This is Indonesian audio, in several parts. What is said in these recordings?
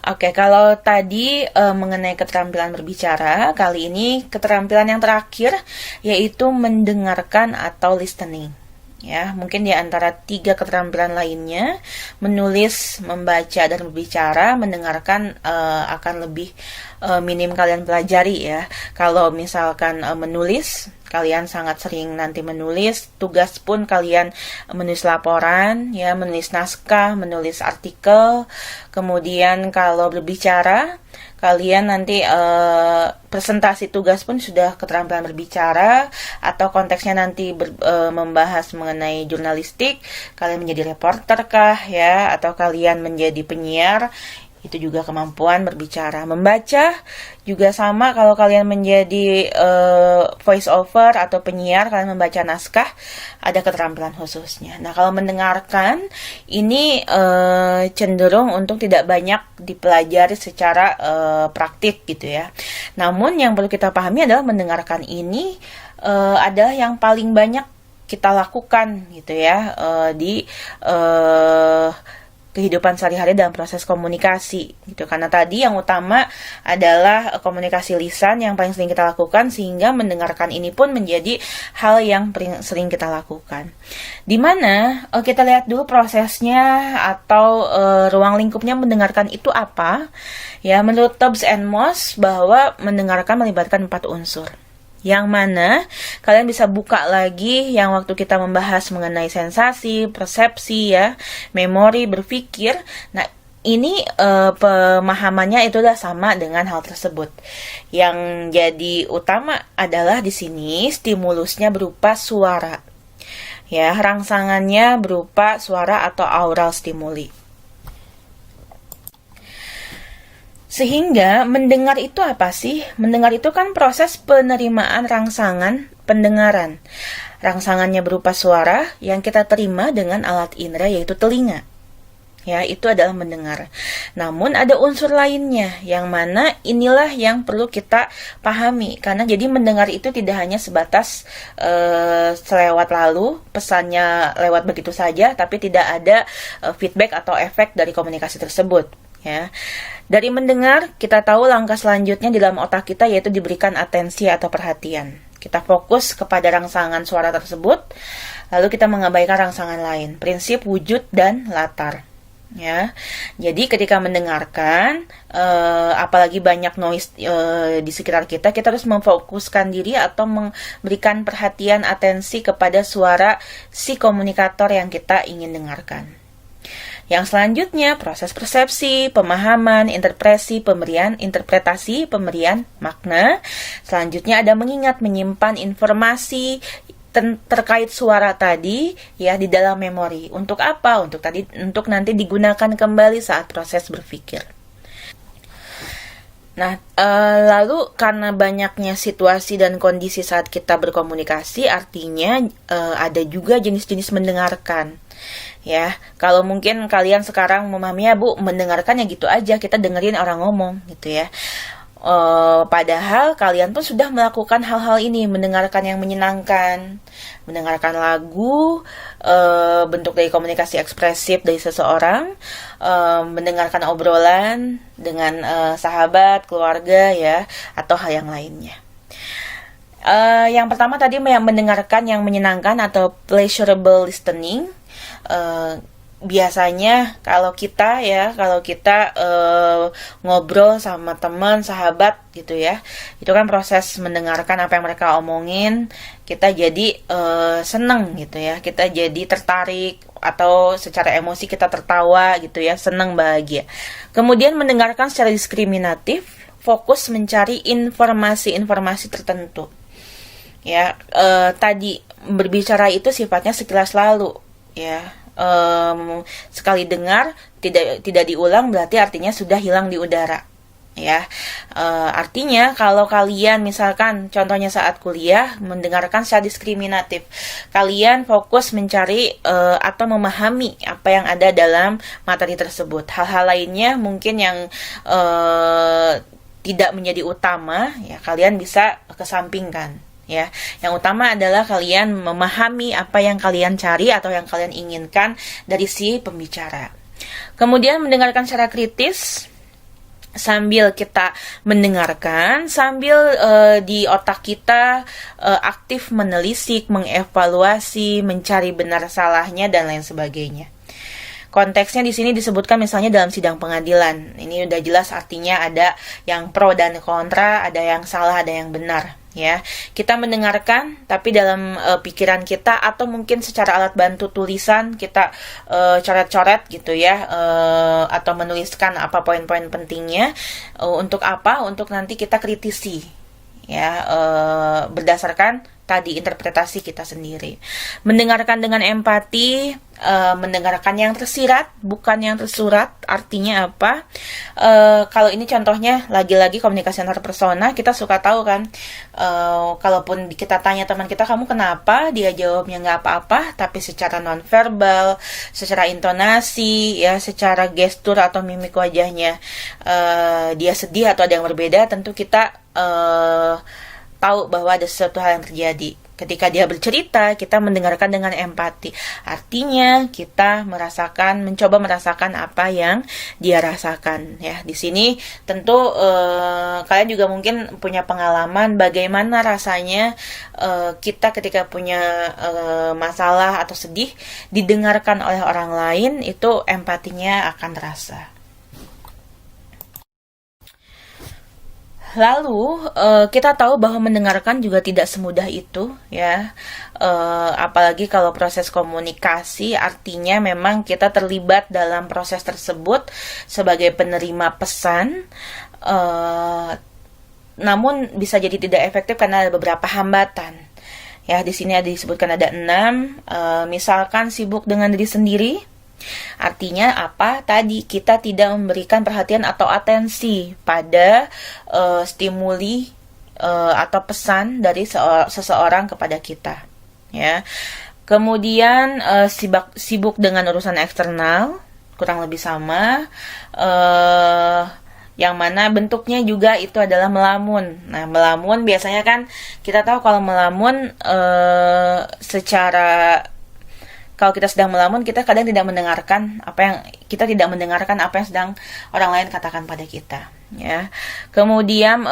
Oke, kalau tadi mengenai keterampilan berbicara, kali ini keterampilan yang terakhir yaitu mendengarkan atau listening. Ya, mungkin di antara 3 keterampilan lainnya, menulis, membaca, dan berbicara, mendengarkan akan lebih minim kalian pelajari ya. Kalau misalkan menulis, kalian sangat sering nanti menulis, tugas pun kalian menulis laporan, ya, menulis naskah, menulis artikel. Kemudian kalau berbicara, kalian nanti presentasi tugas pun sudah keterampilan berbicara, atau konteksnya nanti membahas mengenai jurnalistik, kalian menjadi reporter kah ya, atau kalian menjadi penyiar, itu juga kemampuan berbicara. Membaca juga sama, kalau kalian menjadi voice over atau penyiar, kalian membaca naskah, ada keterampilan khususnya. Nah, kalau mendengarkan, ini cenderung untuk tidak banyak dipelajari secara praktik gitu ya. Namun yang perlu kita pahami adalah mendengarkan ini adalah yang paling banyak kita lakukan gitu ya di kehidupan sehari-hari dalam proses komunikasi gitu. Karena tadi yang utama adalah komunikasi lisan yang paling sering kita lakukan, sehingga mendengarkan ini pun menjadi hal yang sering kita lakukan. Dimana kita lihat dulu prosesnya atau ruang lingkupnya mendengarkan itu apa. Ya, menurut Tubbs and Moss bahwa mendengarkan melibatkan 4 unsur. Yang mana kalian bisa buka lagi yang waktu kita membahas mengenai sensasi, persepsi ya, memori, berpikir. Nah, ini pemahamannya itu udah sama dengan hal tersebut. Yang jadi utama adalah di sini stimulusnya berupa suara. Ya, rangsangannya berupa suara atau aural stimuli. Sehingga mendengar itu apa sih? Mendengar itu kan proses penerimaan rangsangan pendengaran. Rangsangannya berupa suara yang kita terima dengan alat indera yaitu telinga. Ya, itu adalah mendengar. Namun ada unsur lainnya yang mana inilah yang perlu kita pahami. Karena jadi mendengar itu tidak hanya sebatas selewat lalu, pesannya lewat begitu saja, tapi tidak ada feedback atau efek dari komunikasi tersebut. Ya. Dari mendengar, kita tahu langkah selanjutnya di dalam otak kita yaitu diberikan atensi atau perhatian. Kita fokus kepada rangsangan suara tersebut, lalu kita mengabaikan rangsangan lain. Prinsip wujud dan latar. Ya, jadi ketika mendengarkan, apalagi banyak noise di sekitar kita, kita harus memfokuskan diri atau memberikan perhatian, atensi kepada suara si komunikator yang kita ingin dengarkan. Yang selanjutnya, proses persepsi, pemahaman, interpretasi, pemberian makna. Selanjutnya ada mengingat, menyimpan informasi terkait suara tadi ya di dalam memori. Untuk apa? Untuk nanti digunakan kembali saat proses berpikir. Nah, lalu karena banyaknya situasi dan kondisi saat kita berkomunikasi, artinya ada juga jenis-jenis mendengarkan. Ya, kalau mungkin kalian sekarang memahami ya Bu, mendengarkan ya gitu aja, kita dengerin orang ngomong gitu ya. Padahal kalian pun sudah melakukan hal-hal ini, mendengarkan yang menyenangkan, mendengarkan lagu, bentuk dari komunikasi ekspresif dari seseorang, mendengarkan obrolan dengan sahabat, keluarga ya, atau hal yang lainnya. Yang pertama tadi yang mendengarkan yang menyenangkan atau pleasurable listening. Biasanya kalau kita ngobrol sama teman, sahabat gitu ya, itu kan proses mendengarkan apa yang mereka omongin, kita jadi seneng gitu ya, kita jadi tertarik atau secara emosi kita tertawa gitu ya, seneng, bahagia. Kemudian mendengarkan secara diskriminatif, fokus mencari informasi-informasi tertentu. Ya, tadi berbicara itu sifatnya sekilas lalu ya. Sekali dengar tidak diulang berarti artinya sudah hilang di udara ya. Artinya kalau kalian misalkan contohnya saat kuliah mendengarkan secara diskriminatif, kalian fokus mencari atau memahami apa yang ada dalam materi tersebut. Hal-hal lainnya mungkin yang tidak menjadi utama ya, kalian bisa kesampingkan. Ya, yang utama adalah kalian memahami apa yang kalian cari atau yang kalian inginkan dari si pembicara. Kemudian mendengarkan secara kritis, sambil kita mendengarkan, sambil di otak kita aktif menelisik, mengevaluasi, mencari benar salahnya, dan lain sebagainya. Konteksnya di sini disebutkan misalnya dalam sidang pengadilan. Ini udah jelas artinya ada yang pro dan kontra, ada yang salah, ada yang benar. Ya, kita mendengarkan, tapi dalam pikiran kita atau mungkin secara alat bantu tulisan kita coret-coret gitu ya, atau menuliskan apa poin-poin pentingnya. Untuk apa? Untuk nanti kita kritisi, ya, berdasarkan tadi interpretasi kita sendiri. Mendengarkan dengan empati, mendengarkan yang tersirat, bukan yang tersurat. Artinya apa? Kalau ini contohnya lagi-lagi komunikasi antar persona, kita suka tahu kan, kalaupun kita tanya teman kita, kamu kenapa? Dia jawabnya nggak apa-apa, tapi secara nonverbal, secara intonasi, ya, secara gestur atau mimik wajahnya, dia sedih atau ada yang berbeda, tentu kita tahu bahwa ada sesuatu hal yang terjadi. Ketika dia bercerita, kita mendengarkan dengan empati. Artinya kita mencoba merasakan apa yang dia rasakan. Ya, di sini tentu kalian juga mungkin punya pengalaman bagaimana rasanya kita ketika punya masalah atau sedih didengarkan oleh orang lain, itu empatinya akan terasa. Lalu kita tahu bahwa mendengarkan juga tidak semudah itu, ya. Apalagi kalau proses komunikasi, artinya memang kita terlibat dalam proses tersebut sebagai penerima pesan. Namun bisa jadi tidak efektif karena ada beberapa hambatan. Ya, di sini disebutkan ada 6. Misalkan sibuk dengan diri sendiri. Artinya apa? Tadi kita tidak memberikan perhatian atau atensi pada stimuli atau pesan dari seseorang kepada kita, ya. Kemudian sibuk dengan urusan eksternal, kurang lebih sama, yang mana bentuknya juga itu adalah melamun. Nah, melamun biasanya kan kita tahu kalau melamun kalau kita sedang melamun, kita kadang tidak mendengarkan apa yang sedang orang lain katakan pada kita, ya. Kemudian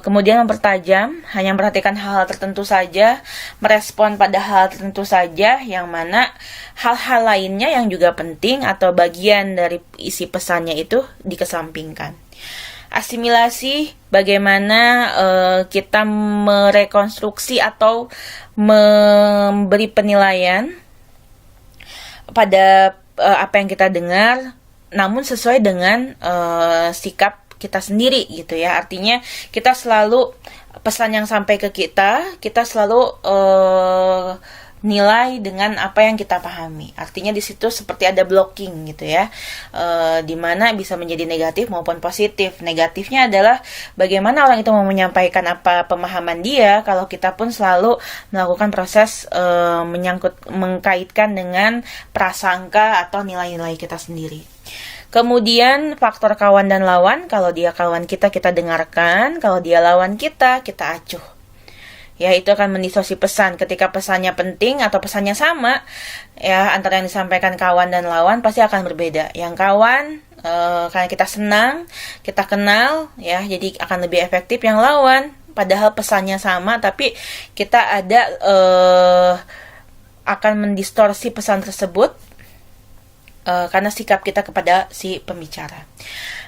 mempertajam, hanya memperhatikan hal-hal tertentu saja, merespon pada hal tertentu saja, yang mana hal-hal lainnya yang juga penting atau bagian dari isi pesannya itu dikesampingkan. Asimilasi, bagaimana kita merekonstruksi atau memberi penilaian pada apa yang kita dengar, namun sesuai dengan sikap kita sendiri gitu ya. Artinya kita selalu, pesan yang sampai ke kita selalu nilai dengan apa yang kita pahami. Artinya di situ seperti ada blocking gitu ya, di mana bisa menjadi negatif maupun positif. Negatifnya adalah bagaimana orang itu mau menyampaikan apa pemahaman dia kalau kita pun selalu melakukan proses mengkaitkan dengan prasangka atau nilai-nilai kita sendiri. Kemudian faktor kawan dan lawan, kalau dia kawan kita dengarkan, kalau dia lawan kita acuh. Ya, itu akan mendistorsi pesan. Ketika pesannya penting atau pesannya sama, ya, antara yang disampaikan kawan dan lawan pasti akan berbeda. Yang kawan karena kita senang, kita kenal, ya, jadi akan lebih efektif. Yang lawan, padahal pesannya sama, tapi kita akan mendistorsi pesan tersebut karena sikap kita kepada si pembicara.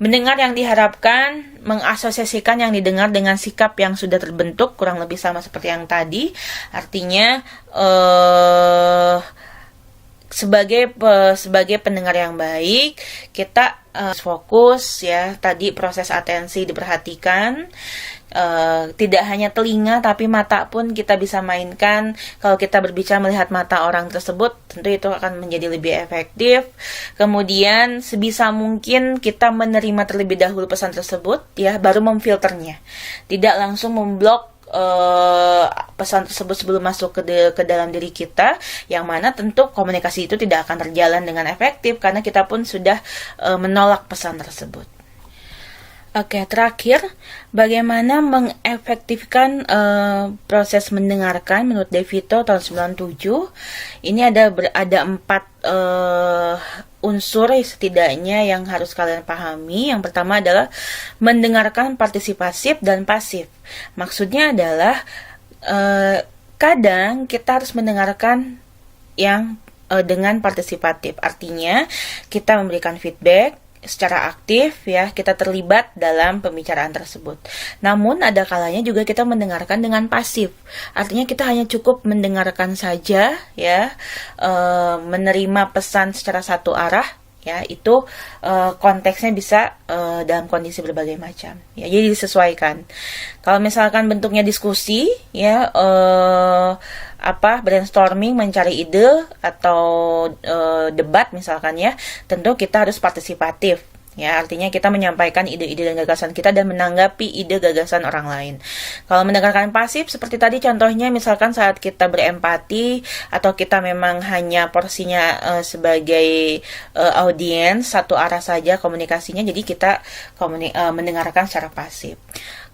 Mendengar yang diharapkan, mengasosiasikan yang didengar dengan sikap yang sudah terbentuk, kurang lebih sama seperti yang tadi. Artinya sebagai pendengar yang baik, kita fokus, ya, tadi proses atensi diperhatikan. Tidak hanya telinga tapi mata pun kita bisa mainkan. Kalau kita berbicara melihat mata orang tersebut, tentu itu akan menjadi lebih efektif. Kemudian sebisa mungkin kita menerima terlebih dahulu pesan tersebut, ya, baru memfilternya. Tidak langsung memblok pesan tersebut sebelum masuk ke dalam diri kita, yang mana tentu komunikasi itu tidak akan terjalan dengan efektif karena kita pun sudah menolak pesan tersebut. Oke, terakhir, bagaimana mengefektifkan proses mendengarkan menurut De Vito tahun 97. Ini ada 4 unsur setidaknya yang harus kalian pahami. Yang pertama adalah mendengarkan partisipasif dan pasif. Maksudnya adalah kadang kita harus mendengarkan yang dengan partisipatif. Artinya kita memberikan feedback secara aktif, ya, kita terlibat dalam pembicaraan tersebut. Namun ada kalanya juga kita mendengarkan dengan pasif. Artinya kita hanya cukup mendengarkan saja, ya, menerima pesan secara satu arah, ya, itu konteksnya bisa dalam kondisi berbagai macam, ya, jadi disesuaikan. Kalau misalkan bentuknya diskusi, ya, brainstorming, mencari ide atau debat misalkan, ya, tentu kita harus partisipatif. Ya, artinya kita menyampaikan ide-ide dan gagasan kita dan menanggapi ide gagasan orang lain. Kalau mendengarkan pasif seperti tadi contohnya, misalkan saat kita berempati atau kita memang hanya porsinya sebagai audiens, satu arah saja komunikasinya, jadi kita mendengarkan secara pasif.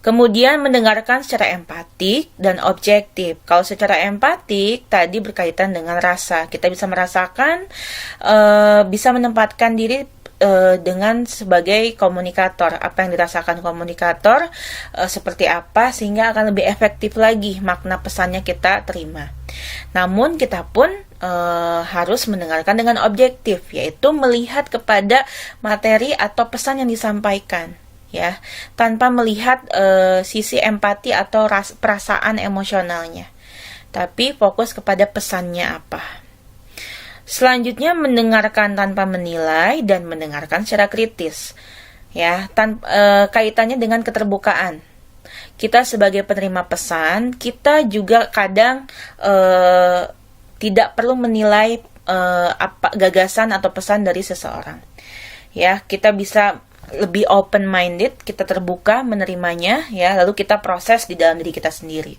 Kemudian mendengarkan secara empatik dan objektif. Kalau secara empatik tadi berkaitan dengan rasa, kita bisa merasakan, bisa menempatkan diri dengan sebagai komunikator, apa yang dirasakan komunikator seperti apa, sehingga akan lebih efektif lagi makna pesannya kita terima. Namun kita pun harus mendengarkan dengan objektif, yaitu melihat kepada materi atau pesan yang disampaikan, ya, tanpa melihat sisi empati atau perasaan emosionalnya, tapi fokus kepada pesannya apa. Selanjutnya mendengarkan tanpa menilai dan mendengarkan secara kritis, ya, kaitannya dengan keterbukaan. Kita sebagai penerima pesan, kita juga kadang tidak perlu menilai gagasan atau pesan dari seseorang. Ya, kita bisa lebih open minded, kita terbuka menerimanya, ya, lalu kita proses di dalam diri kita sendiri.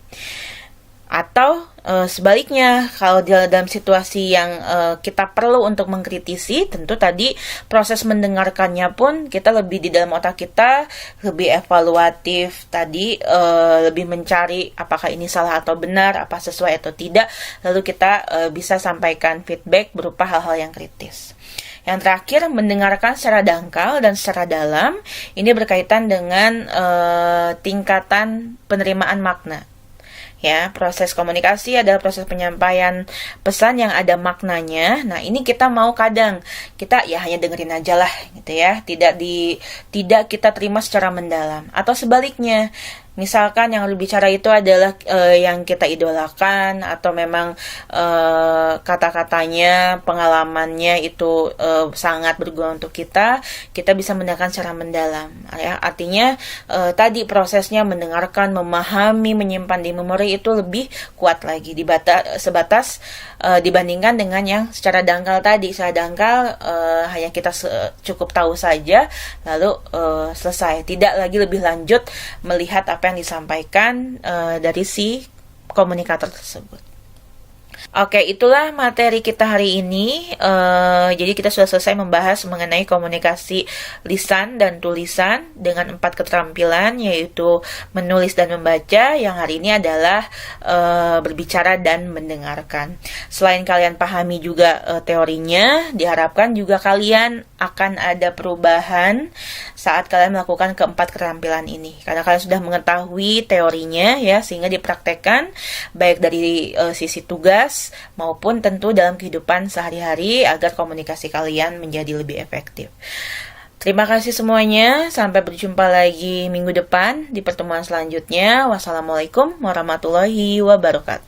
Atau sebaliknya, kalau dalam situasi yang kita perlu untuk mengkritisi, tentu tadi proses mendengarkannya pun kita lebih di dalam otak kita, lebih evaluatif tadi, lebih mencari apakah ini salah atau benar, apa sesuai atau tidak, lalu kita bisa sampaikan feedback berupa hal-hal yang kritis. Yang terakhir, mendengarkan secara dangkal dan secara dalam. Ini berkaitan dengan tingkatan penerimaan makna. Ya, proses komunikasi adalah proses penyampaian pesan yang ada maknanya. Nah, ini kita mau kadang kita ya hanya dengerin aja lah, gitu ya. Tidak kita terima secara mendalam. Atau sebaliknya, misalkan yang berbicara itu adalah yang kita idolakan, atau memang kata-katanya, pengalamannya itu sangat berguna untuk kita bisa mendengarkan secara mendalam. Ya, artinya tadi prosesnya mendengarkan, memahami, menyimpan di memori itu lebih kuat lagi sebatas dibandingkan dengan yang secara dangkal tadi. Secara dangkal hanya kita cukup tahu saja, lalu selesai. Tidak lagi lebih lanjut melihat apa yang disampaikan dari si komunikator tersebut. Oke, itulah materi kita hari ini. Jadi kita sudah selesai membahas mengenai komunikasi lisan dan tulisan dengan 4 keterampilan, yaitu menulis dan membaca. Yang hari ini adalah berbicara dan mendengarkan. Selain kalian pahami juga teorinya, diharapkan juga kalian akan ada perubahan saat kalian melakukan keempat keterampilan ini. Karena kalian sudah mengetahui teorinya, ya, sehingga dipraktekkan baik dari sisi tugas maupun tentu dalam kehidupan sehari-hari agar komunikasi kalian menjadi lebih efektif. Terima kasih semuanya. Sampai berjumpa lagi minggu depan di pertemuan selanjutnya. Wassalamualaikum warahmatullahi wabarakatuh.